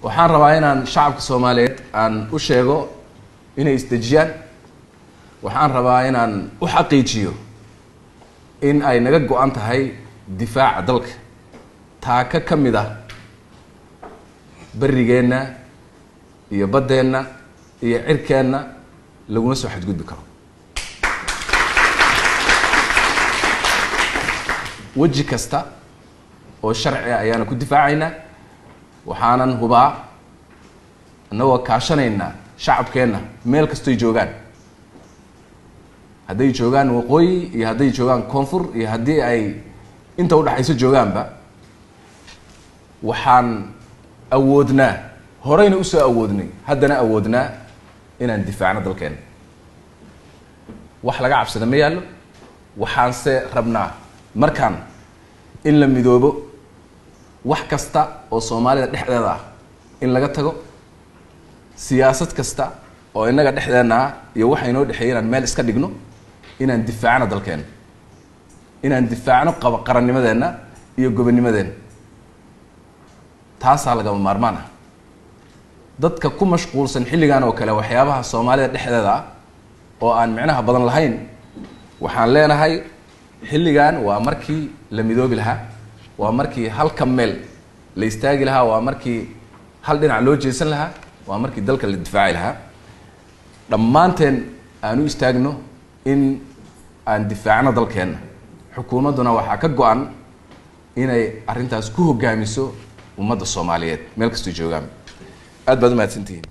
waxaan rabaa inaan shacabka Soomaaliyeed aan u sheego inay isdejiyaan waxaan rabaa inaan u xaqiijiyo in ay naga go'an tahay difaaca dalka taaka kamid ah barigeena iyo badeena iyo cirkeena laguna soo xadgudbi karo waji kasta oo sharci ah ayaana ku difaacayna waxaanan hubaa annagoo kaashanayna shacabkeena meel kasto ay joogaan hadday joogaan waqooyi iyo hadday joogaan koonfur iyo haddii ay inta u dhaxayso joogaanba waxaan awoodnaa horeyna u soo awoodnay haddana awoodnaa inaan difaacno dalkeena wax laga cabsada ma yaallo waxaanse rabnaa markaan in la midoobo wax kasta oo Soomaalida dhexdeeda ah in laga tago siyaasad kasta oo inaga dhexdeena iyo waxa inoo dhaxeeyaan meel iska dhigno inaan difaacno dalkeena inaan difaacno qarannimadeena iyo gobonnimadeena taas laga maarmaan ah dadka ku mashquulsan xilligan oo kale waxyaabaha Soomaalida dhexdeeda oo aan micnaha badan lahayn waxaan leenahay xilligan waa markii la midoobi lahaa waa markii halka meel la istaagi lahaa waa markii hal dhinac loo jeesan lahaa waa markii dalka la difaaci lahaa dhammaanteen aanu istaagno in aan difaacno dalkeena xukuumaduna waxa ka go'an inay arintaas ku hogaamiso ummadda Soomaaliyeed meel kasto joogaan aad baad u mahadsantihiin